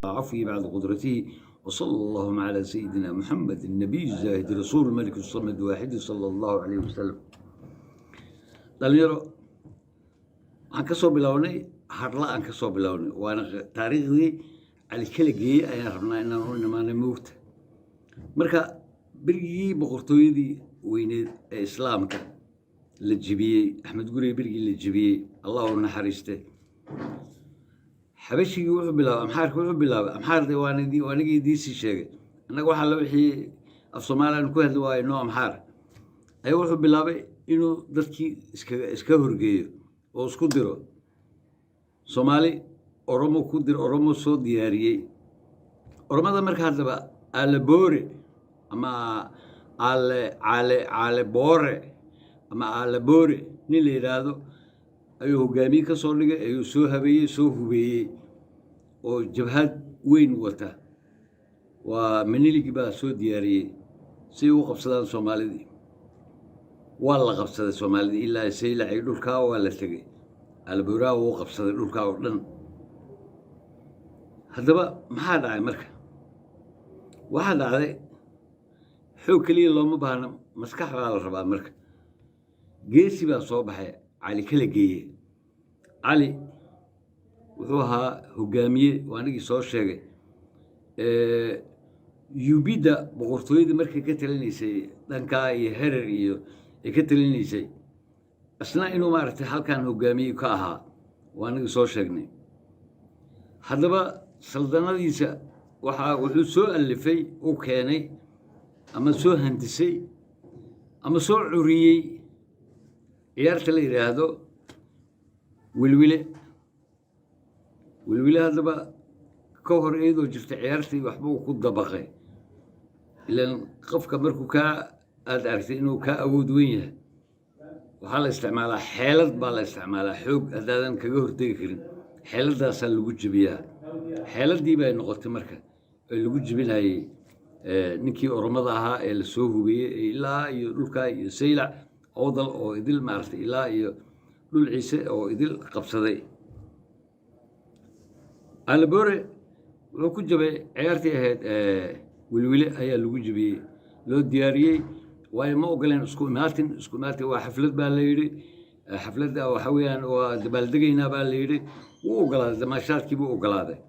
عفوي بعد قدرته وصلى الله على سيدنا محمد النبي الزاهد رسول الملك الصمد واحد صلى الله عليه وسلم. dhalinyaro waxaan ka soo bilownay harla aan ka soo bilownay waana taariikhdii cali kala geeyay ayaan rabnaa inaan u nimaanay moogta marka birgii boqortooyadii weyneed ee islaamka la jibiyey axmed gurey birgii la jibiyey allah u naxariiste xabashigii wuxuu bilaabay amxaarda waanigii diisii sheegay annaga waxaa la wixii af soomaaliyan ku hadli waayo noo amxaar ayaa wuxuu bilaabay inuu dadkii iska horgeeyo oo isku diro soomaali oromo ku dir oromo soo diyaariyey oromada marka haddaba aalaboore ama caale boore ama aalaboore nin la yidhaahdo ayuu hogaamiye ka soo dhigay ayuu soo habeeyey soo hubeeyey oo jabhad weyn wata waa maniligi baa soo diyaariyey si u qabsadaan soomaalidii waa la qabsaday soomaalida ilaa saylac iyo dhulkaa waa la tegey albuuraa wuu qabsaday dhulkaa oo dhan haddaba maxaa dhacay marka waxaa dhacday xoog keliya looma baahna maskax baa la rabaa marka geesi baa soo baxay cali kala geeye cali wuxuu ahaa hogaamiye waanigii soo sheegay yubidda boqortooyadii markay ka talinaysay dhankaa iyo herer iyo ay ka talinaysay isna inuu maaragtay halkan hogaamiye ka ahaa waanigii soo sheegnay haddaba saldanadiisa wuxuu soo alifay u keenay ama soo handisay ama soo curiyey ciyaarta la yidhaahdo wilwile haddaba ka hor iyadoo jirta ciyaartii waxba uu ku dabaqay ilaan qofka markuu aad aragtay inuu kaa awood weyn yahay waxaa la isticmaalaa xeelad baa la isticmaalaa xoog haddaadan kaga hortegi karin xeeladaasaa lagu jebiyaa xeeladii bay noqotay marka ee lagu jebinayey ninkii oromada ahaa ee la soo hubeeyey ilaa iyo dhulkaa iyo saylac awdal oo idil maaragtay ilaa iyo dhul ciise oo idil qabsaday alabore wuxuu ku jabay ciyaartii ahayd wilwile ayaa lagu jebiyey loo diyaariyey waayo ma ogoleen isku imaatin waa xaflad baa la yidhi xafladda waxa weeyaan waa dabaaldegaynaa baa la yidhi wuu ogolaaday damaashaadkii buu ogolaaday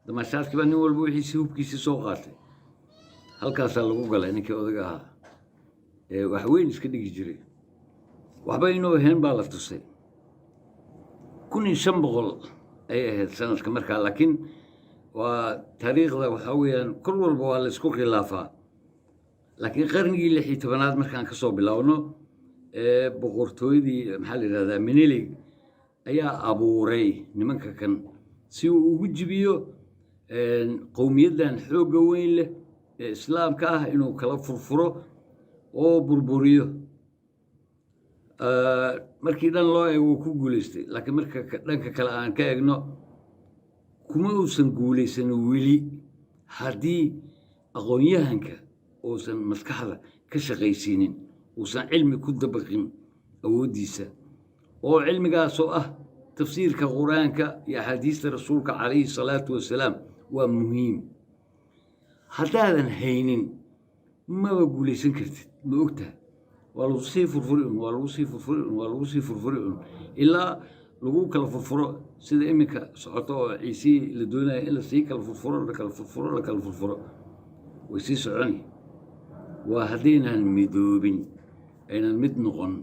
damaashaadkii baa nin walba wixiisii hubkiisii soo qaatay halkaasaa lagu galay ninkii odaga ahaa ee wax weyn iska dhigi jiray waxba inuu ahayn baa la tusay 1500 ay ahayd sanadka markaa laakiin waa taariikhda waxaa weeyaan kor walba waa la isku khilaafaa laakiin qarnigii 16aad markaan ka soo bilaawno boqortooyadii maxaa la yidhahdaa menilig ayaa abuuray nimanka kan si uu ugu jibiyo qowmiyaddan xoogga weyn leh ee islaamka ah inuu kala furfuro oo burburiyo markii dhan loo eego wuu ku guulaystay laakiin marka dhanka kale aan ka egno kuma uusan guulaysan weli haddii aqoon-yahanka uusan maskaxda ka shaqaysiinin uusan cilmi ku dabaqin awooddiisa oo cilmigaasoo ah tafsiirka qur-aanka iyo axaadiista rasuulka calayhi salaatu wasalaam waa muhiim haddaadan haynin maba guulaysan kartid ma ogtaha waa lagu sii furfuri un ilaa lagu kala furfuro sida iminka socoto oo ciisii la doonaya in lasii kala furfuro la kala furfuro way sii soconi waa haddaynan midoobin aynan mid noqon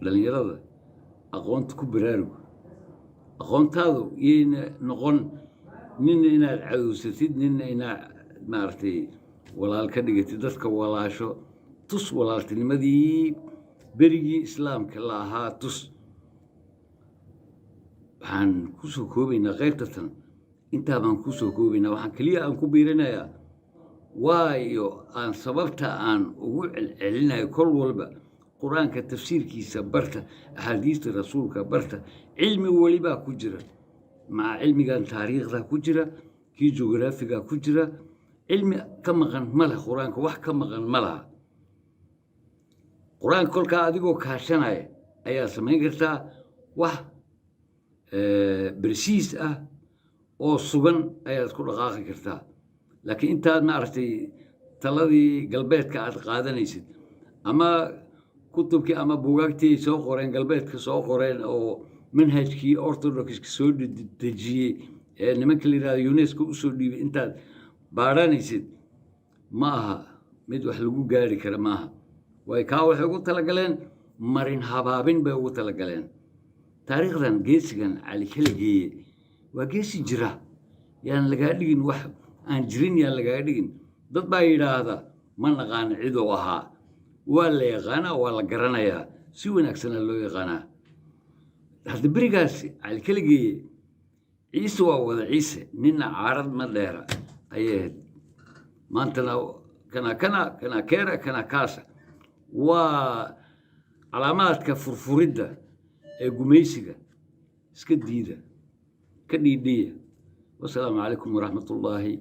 dhalinyarada aqoonta ku baraarug aqoontaadu iyayna noqon ninna inaad cadowsatid ninna inaad maaragtay walaal ka dhigatid dadka walaasho tus walaaltinimadii berigii islaamka la ahaa tus waxaan ku soo koobaynaa qaybtatan intaa baan ku soo koobaynaa waxaan keliya aan ku biirinayaa waayo aan sababta aan ugu celcelinayo kol walba qur-aanka tafsiirkiisa barta axaadiista rasuulka barta cilmi welibaa ku jira maca cilmigan taariikhda ku jira kii jugraafiga ku jira علمي كم غن مله قرآن كوح كم غن ملها قرآن كل كأديكو كاشناي أيها سمين قرتا وح برسيس أو صبن أيها كل غاقي قرتا لكن أنت ما عرفتي تلاذي قلبيتك قادنيسد أما كتبك أما بوقتي سوق قرين قلبيتك سوق قرين أو منهجكي أرثوذكس كسود تجي نمك اللي يونسكو أسودي أنت بارانيسد maaha mid wax lagu gaari kara maaha way ka waxay ugu talagaleen marin habaabin bay ugu talagaleen taariikhdan geesigan cali kaligeeye waa geesi jira yaan laga dhigin wax aan jirin yaan laga dhigin dad baa yiraahda ma naqaan cid oo ahaa waa la yaqaana waa la garanayaa si wanaagsan loo yaqaana hadda barigaas cali kaligeeye ciise waa wada ciise nina caarad ma dheera ayay maantana kana keera kana kaasa waa calaamaadka furfuridda ee gumaysiga iska diida ka dhiidhiya wasalaamu calaykum waraxmatullaahi